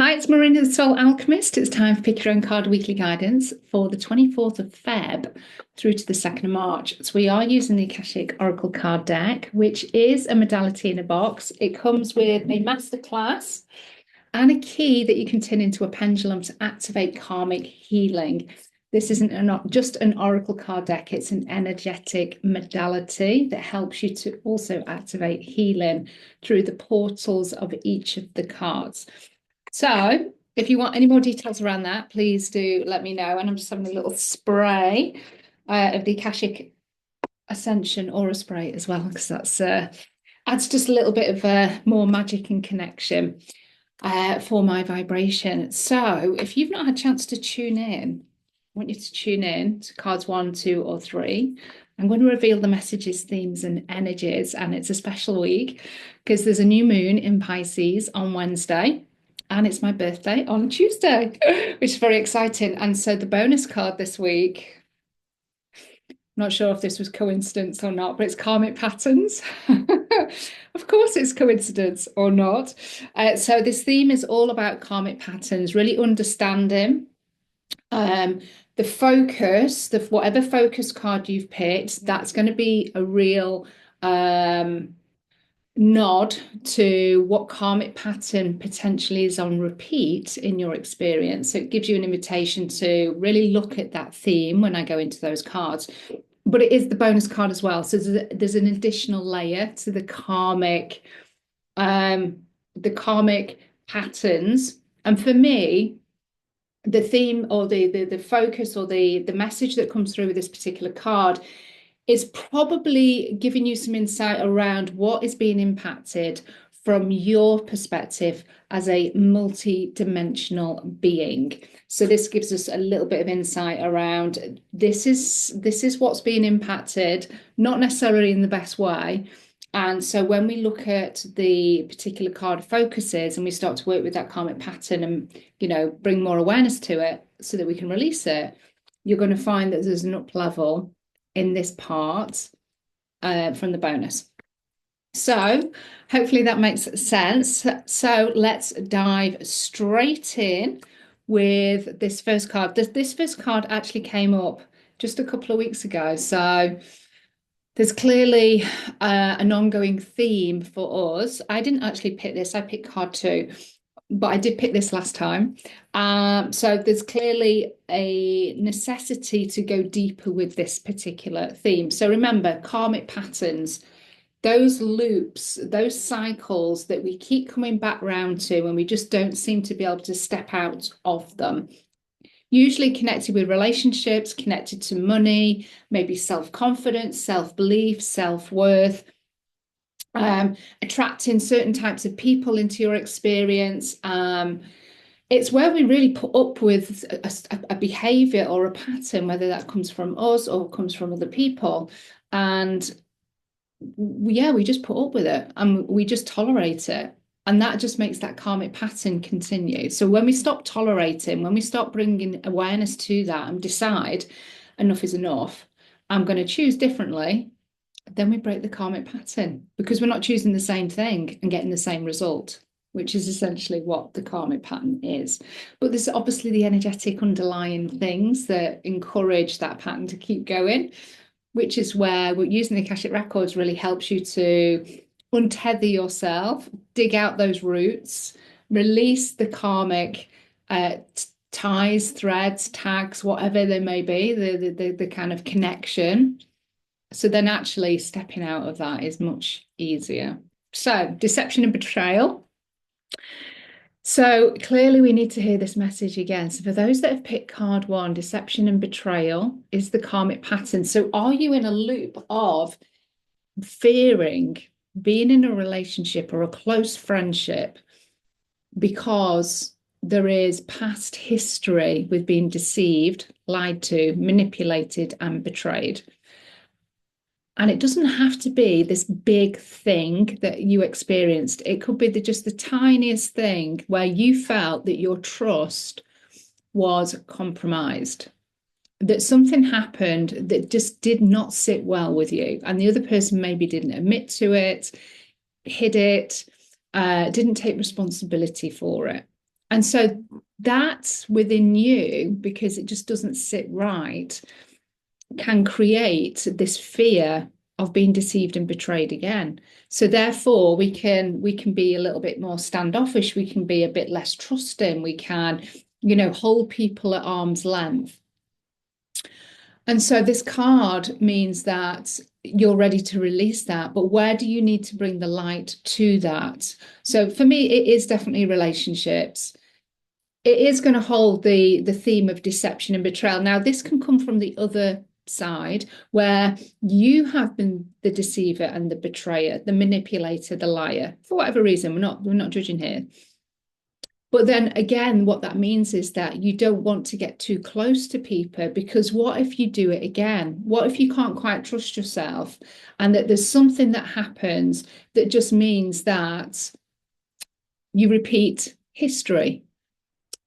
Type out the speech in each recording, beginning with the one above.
Hi, it's Marina, the Soul Alchemist. It's time for Pick Your Own Card Weekly Guidance for the 24th of Feb through to the 2nd of March. So we are using the Akashic Oracle card deck, which is a modality in a box. It comes with a masterclass and a key that you can turn into a pendulum to activate karmic healing. This isn't not just an oracle card deck, it's an energetic modality that helps you to also activate healing through the portals of each of the cards. So if you want any more details around that, please do let me know. And I'm just having a little spray of the Akashic Ascension Aura Spray as well, because that's adds just a little bit of more magic and connection for my vibration. So if you've not had a chance to tune in, I want you to tune in to cards 1, 2, or 3. I'm going to reveal the messages, themes, and energies. And it's a special week because there's a new moon in Pisces on Wednesday. And it's my birthday on Tuesday, which is very exciting. And so the bonus card this week, not sure if this was coincidence or not, but it's karmic patterns. Of course, it's coincidence or not. So this theme is all about karmic patterns, really understanding the focus, whatever focus card you've picked, that's going to be a real nod to what karmic pattern potentially is on repeat in your experience. So it gives you an invitation to really look at that theme when I go into those cards. But it is the bonus card as well. So there's an additional layer to the karmic patterns. And for me, the theme or the focus or the message that comes through with this particular card is probably giving you some insight around what is being impacted from your perspective as a multi-dimensional being. So this gives us a little bit of insight around this is what's being impacted, not necessarily in the best way. And so when we look at the particular card focuses and we start to work with that karmic pattern and, bring more awareness to it so that we can release it, you're going to find that there's an up level in this part from the bonus. So hopefully that makes sense. So let's dive straight in with this first card. This first card actually came up just a couple of weeks ago. So there's clearly an ongoing theme for us. I didn't actually pick this. I picked card 2, but I did pick this last time. So there's clearly a necessity to go deeper with this particular theme. So remember, karmic patterns, those loops, those cycles that we keep coming back round to and we just don't seem to be able to step out of them. Usually connected with relationships, connected to money, maybe self-confidence, self-belief, self-worth, attracting certain types of people into your experience. It's where we really put up with a behavior or a pattern, whether that comes from us or comes from other people. And we just put up with it and we just tolerate it. And that just makes that karmic pattern continue. So when we stop tolerating, when we stop bringing awareness to that and decide enough is enough, I'm going to choose differently, then we break the karmic pattern because we're not choosing the same thing and getting the same result, which is essentially what the karmic pattern is. But there's obviously the energetic underlying things that encourage that pattern to keep going, which is where we're using the Akashic Records really helps you to untether yourself, dig out those roots, release the karmic ties, threads, tags, whatever they may be, the kind of connection. So then actually stepping out of that is much easier. So deception and betrayal. So clearly we need to hear this message again. So for those that have picked card 1, deception and betrayal is the karmic pattern. So are you in a loop of fearing being in a relationship or a close friendship because there is past history with being deceived, lied to, manipulated, and betrayed? And it doesn't have to be this big thing that you experienced. It could be just the tiniest thing where you felt that your trust was compromised, that something happened that just did not sit well with you. And the other person maybe didn't admit to it, hid it, didn't take responsibility for it. And so that's within you, because it just doesn't sit right, can create this fear of being deceived and betrayed again. So therefore we can be a little bit more standoffish, we can be a bit less trusting, we can, hold people at arm's length. And so this card means that you're ready to release that, but where do you need to bring the light to that? So for me, it is definitely relationships. It is going to hold the theme of deception and betrayal. Now, this can come from the other side, where you have been the deceiver and the betrayer, the manipulator, the liar, for whatever reason. We're not judging here. But then again, what that means is that you don't want to get too close to people, because what if you do it again? What if you can't quite trust yourself, and that there's something that happens that just means that you repeat history?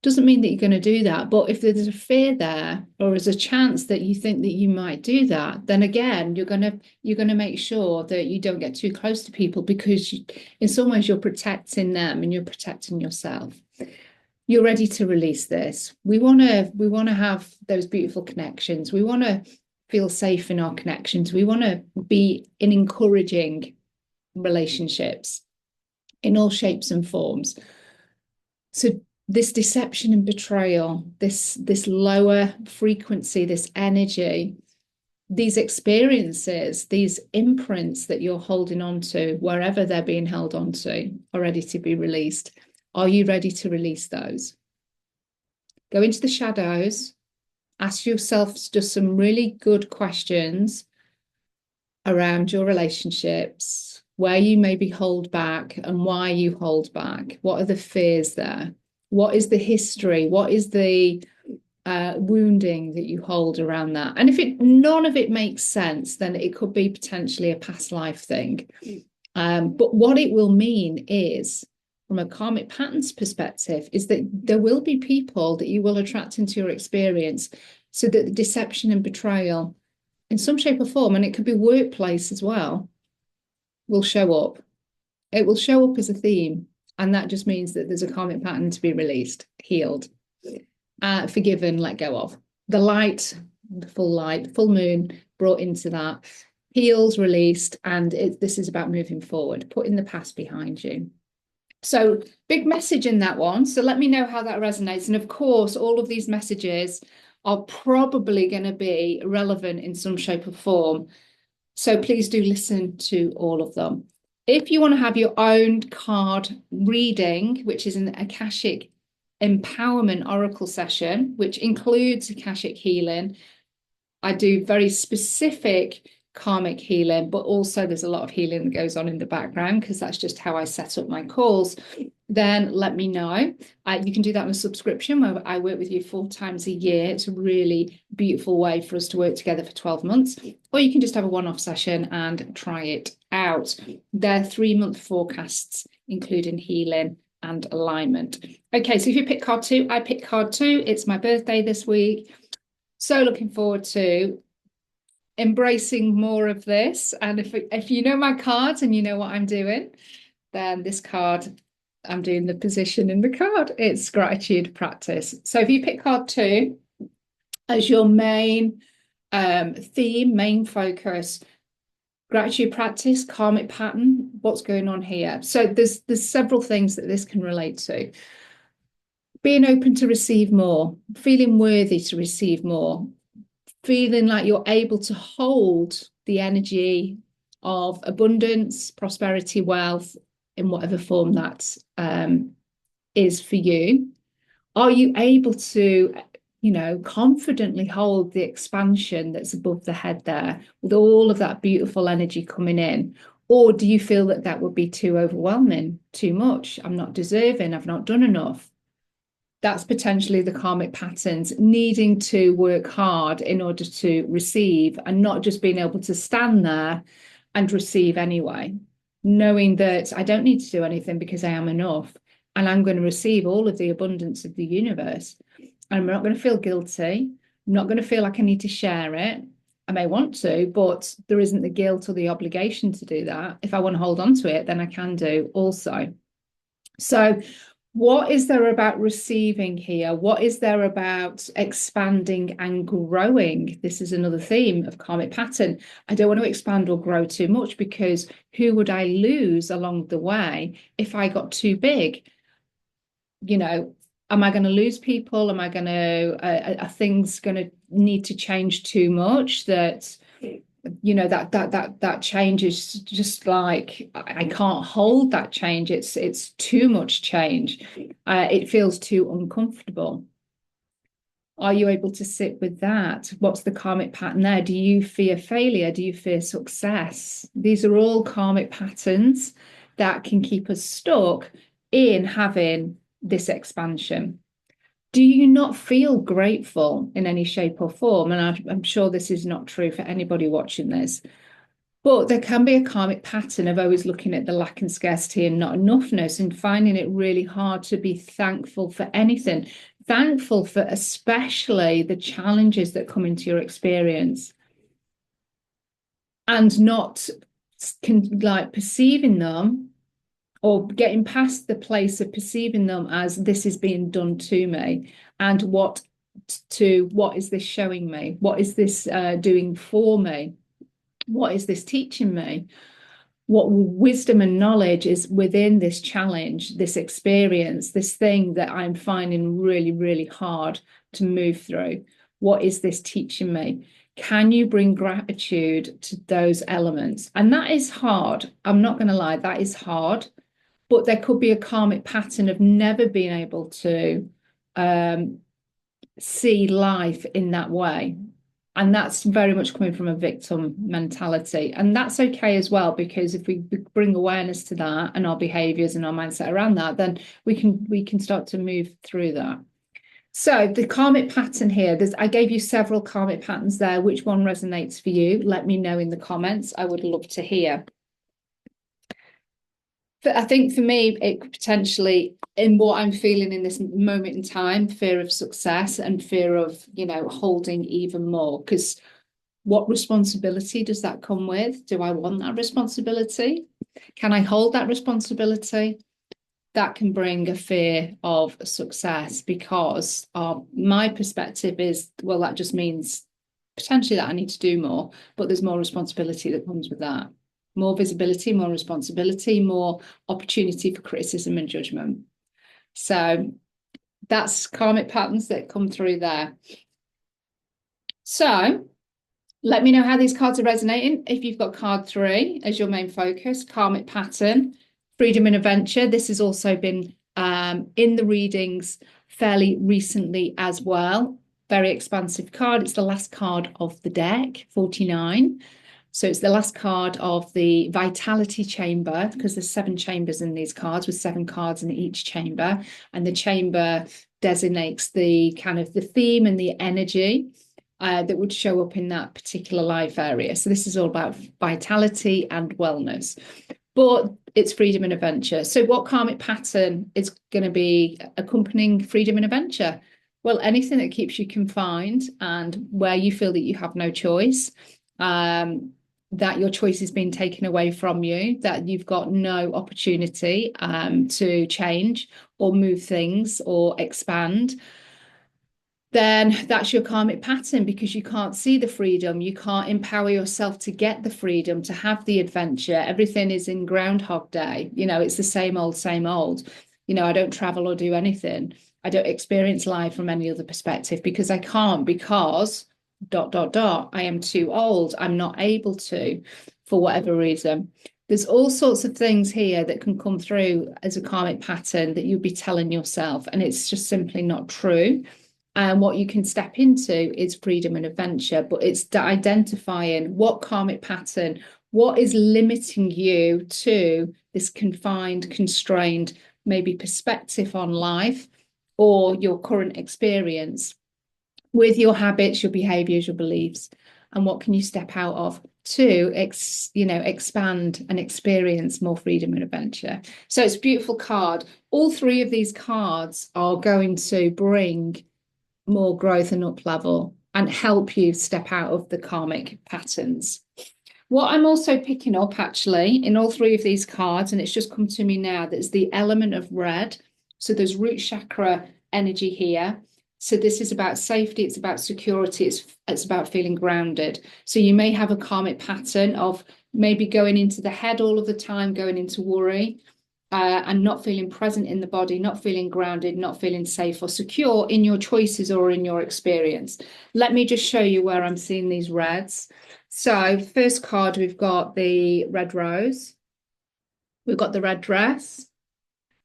Doesn't mean that you're going to do that, but if there's a fear there, or there's a chance that you think that you might do that, then again you're going to make sure that you don't get too close to people, because in some ways you're protecting them and you're protecting yourself. You're ready to release this. We want to have those beautiful connections. We want to feel safe in our connections. We want to be in encouraging relationships in all shapes and forms. So this deception and betrayal, this lower frequency, this energy, these experiences, these imprints that you're holding on to, wherever they're being held on to, are ready to be released. Are you ready to release those? Go into the shadows, ask yourself just some really good questions around your relationships, where you maybe hold back and why you hold back. What are the fears there? What is the history? What is the wounding that you hold around that? And if none of it makes sense, then it could be potentially a past life thing. But what it will mean is, from a karmic patterns perspective, is that there will be people that you will attract into your experience, so that the deception and betrayal, in some shape or form, and it could be workplace as well, will show up. It will show up as a theme. And that just means that there's a karmic pattern to be released, healed, forgiven, let go of. The light, the full moon brought into that, healed, released, and this is about moving forward, putting the past behind you. So big message in that one. So let me know how that resonates. And of course, all of these messages are probably going to be relevant in some shape or form. So please do listen to all of them. If you want to have your own card reading, which is an Akashic empowerment oracle session, which includes Akashic healing, I do very specific karmic healing, but also there's a lot of healing that goes on in the background, because that's just how I set up my calls, then let me know. You can do that on a subscription, where I work with you 4 times a year. It's a really beautiful way for us to work together for 12 months. Or you can just have a one-off session and try it out. They're 3-month forecasts, including healing and alignment. Okay, so if you pick card 2, I pick card 2. It's my birthday this week. So looking forward to embracing more of this. And if you know my cards and you know what I'm doing, then this card, I'm doing the position in the card. It's gratitude practice. So if you pick card 2 as your main theme, main focus, gratitude practice, karmic pattern, what's going on here? So there's several things that this can relate to. Being open to receive more, feeling worthy to receive more, feeling like you're able to hold the energy of abundance, prosperity, wealth, in whatever form that is for you. Are you able to, confidently hold the expansion that's above the head there, with all of that beautiful energy coming in? Or do you feel that that would be too overwhelming, too much? I'm not deserving, I've not done enough. That's potentially the karmic patterns, needing to work hard in order to receive, and not just being able to stand there and receive anyway, knowing that I don't need to do anything because I am enough, and I'm going to receive all of the abundance of the universe. And I'm not going to feel guilty. I'm not going to feel like I need to share it. I may want to, but there isn't the guilt or the obligation to do that. If I want to hold on to it, then I can do also. So What is there about receiving here? What is there about expanding and growing? This is another theme of karmic pattern. I don't want to expand or grow too much because who would I lose along the way if I got too big? You know, am I going to lose people? Am I going to, are things going to need to change too much that that change is just like I can't hold that change. It's too much change. It feels too uncomfortable. Are you able to sit with that? What's the karmic pattern there? Do you fear failure? Do you fear success? These are all karmic patterns that can keep us stuck in having this expansion. Do you not feel grateful in any shape or form? And I'm sure this is not true for anybody watching this. But there can be a karmic pattern of always looking at the lack and scarcity and not enoughness and finding it really hard to be thankful for anything, thankful for especially the challenges that come into your experience and not perceiving them or getting past the place of perceiving them as this is being done to me and what is this showing me? What is this doing for me? What is this teaching me? What wisdom and knowledge is within this challenge, this experience, this thing that I'm finding really, really hard to move through? What is this teaching me? Can you bring gratitude to those elements? And that is hard. I'm not going to lie, that is hard. But there could be a karmic pattern of never being able to see life in that way. And that's very much coming from a victim mentality. And that's okay as well, because if we bring awareness to that and our behaviors and our mindset around that, then we can start to move through that. So the karmic pattern here, I gave you several karmic patterns there. Which one resonates for you? Let me know in the comments. I would love to hear. But I think for me, it could potentially, in what I'm feeling in this moment in time, fear of success and fear of, holding even more. Because what responsibility does that come with? Do I want that responsibility? Can I hold that responsibility? That can bring a fear of success because my perspective is, well, that just means potentially that I need to do more, but there's more responsibility that comes with that. More visibility, more responsibility, more opportunity for criticism and judgment. So that's karmic patterns that come through there. So let me know how these cards are resonating. If you've got card 3 as your main focus, karmic pattern, freedom and adventure. This has also been in the readings fairly recently as well. Very expansive card. It's the last card of the deck, 49. So it's the last card of the vitality chamber, because there's 7 chambers in these cards with 7 cards in each chamber. And the chamber designates the kind of the theme and the energy that would show up in that particular life area. So this is all about vitality and wellness, but it's freedom and adventure. So what karmic pattern is going to be accompanying freedom and adventure? Well, anything that keeps you confined and where you feel that you have no choice, that your choice is being taken away from you, that you've got no opportunity to change or move things or expand, then that's your karmic pattern, because you can't see the freedom. You can't empower yourself to get the freedom, to have the adventure. Everything is in Groundhog Day. It's the same old, same old. I don't travel or do anything. I don't experience life from any other perspective because I can't, because ... I am too old. I'm not able to, for whatever reason. There's all sorts of things here that can come through as a karmic pattern that you'll be telling yourself, and it's just simply not true. And what you can step into is freedom and adventure, but it's identifying what karmic pattern, what is limiting you to this confined, constrained, maybe perspective on life or your current experience, with your habits, your behaviors, your beliefs, and what can you step out of to expand and experience more freedom and adventure. So it's a beautiful card. All 3 of these cards are going to bring more growth and up level and help you step out of the karmic patterns. What I'm also picking up actually in all 3 of these cards, and it's just come to me now, there's the element of red. So there's root chakra energy here. So this is about safety, it's about security, it's about feeling grounded. So you may have a karmic pattern of maybe going into the head all of the time, going into worry, and not feeling present in the body, not feeling grounded, not feeling safe or secure in your choices or in your experience. Let me just show you where I'm seeing these reds. So first card, we've got the red rose, we've got the red dress,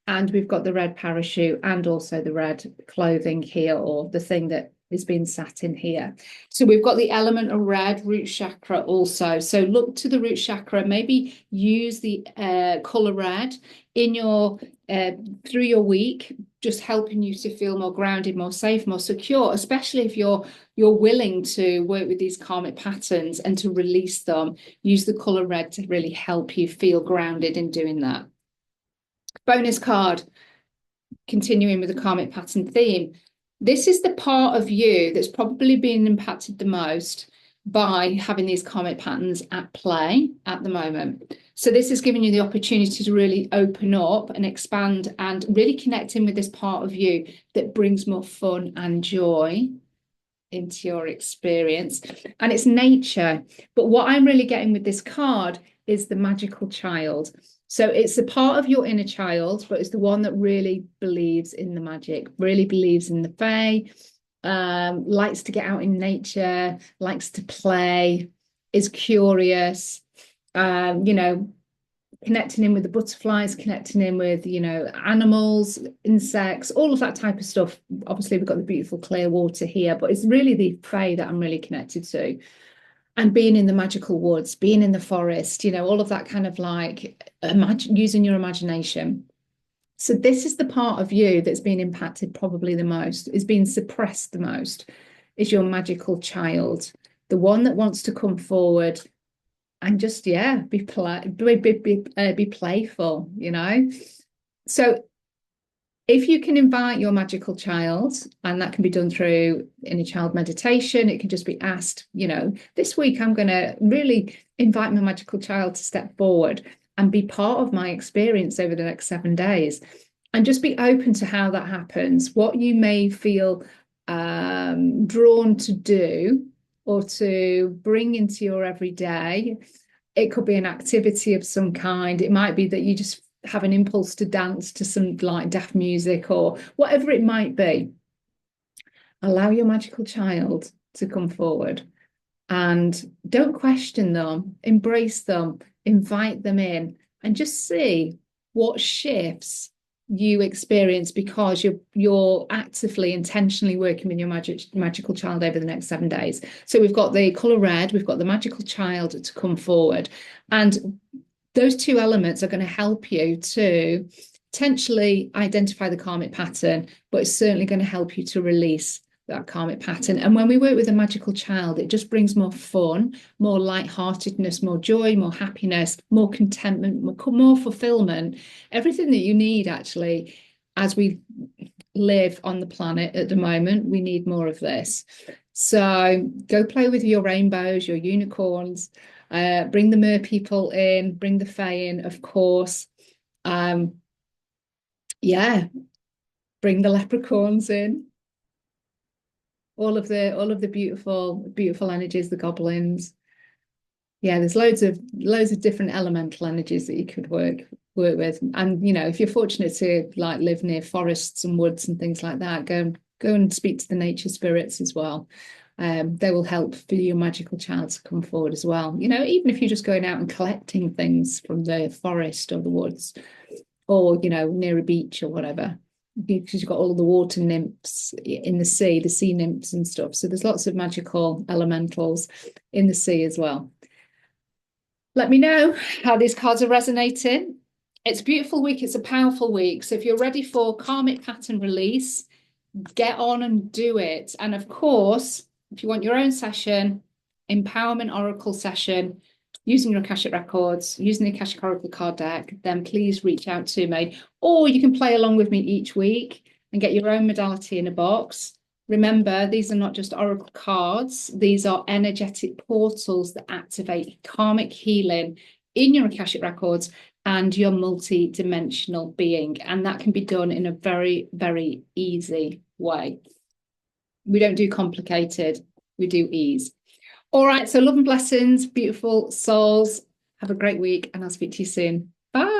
and we've got the red parachute and also the red clothing here, or the thing that is being sat in here. So we've got the element of red, root chakra also. So look to the root chakra, maybe use the color red in your through your week, just helping you to feel more grounded, more safe, more secure, especially if you're willing to work with these karmic patterns and to release them. Use the color red to really help you feel grounded in doing that. Bonus card, continuing with the karmic pattern theme. This is the part of you that's probably been impacted the most by having these karmic patterns at play at the moment. So this is giving you the opportunity to really open up and expand and really connect in with this part of you that brings more fun and joy into your experience. And it's nature. But what I'm really getting with this card is the magical child. So it's a part of your inner child, but it's the one that really believes in the magic, really believes in the fae, likes to get out in nature, likes to play, is curious, connecting in with the butterflies, connecting in with, animals, insects, all of that type of stuff. Obviously, we've got the beautiful clear water here, but it's really the fae that I'm really connected to. And being in the magical woods, being in the forest, all of that kind of like using your imagination. So this is the part of you that's been impacted probably the most, is being suppressed the most, is your magical child, the one that wants to come forward and just, be playful, So if you can invite your magical child, and that can be done through inner child meditation, it can just be asked, this week I'm going to really invite my magical child to step forward and be part of my experience over the next 7 days. And just be open to how that happens, what you may feel drawn to do or to bring into your everyday. It could be an activity of some kind. It might be that you just have an impulse to dance to some like deaf music or whatever it might be. Allow your magical child to come forward and don't question them, embrace them, invite them in, and just see what shifts you experience because you're actively, intentionally working with your magical child over the next 7 days. So we've got the colour red, we've got the magical child to come forward, and those two elements are going to help you to potentially identify the karmic pattern, but it's certainly going to help you to release that karmic pattern. And when we work with a magical child, it just brings more fun, more lightheartedness, more joy, more happiness, more contentment, more fulfillment, everything that you need actually as we live on the planet at the moment. We need more of this. So go play with your rainbows, your unicorns, bring the mer people in, bring the fae in, of course. Bring the leprechauns in. All of the beautiful energies, the goblins. There's loads of different elemental energies that you could work with. And if you're fortunate to like live near forests and woods and things like that, go and speak to the nature spirits as well. They will help for your magical child to come forward as well. Even if you're just going out and collecting things from the forest or the woods, or near a beach or whatever, because you've got all the water nymphs in the sea nymphs and stuff. So there's lots of magical elementals in the sea as well. Let me know how these cards are resonating. It's a beautiful week. It's a powerful week. So if you're ready for karmic pattern release, get on and do it. And of course, if you want your own session, empowerment oracle session, using your Akashic records, using the Akashic Oracle card deck, then please reach out to me. Or you can play along with me each week and get your own modality in a box. Remember, these are not just oracle cards. These are energetic portals that activate karmic healing in your Akashic records and your multi-dimensional being. And that can be done in a very, very easy way. We don't do complicated, we do ease. All right, so love and blessings, beautiful souls. Have a great week, and I'll speak to you soon. Bye.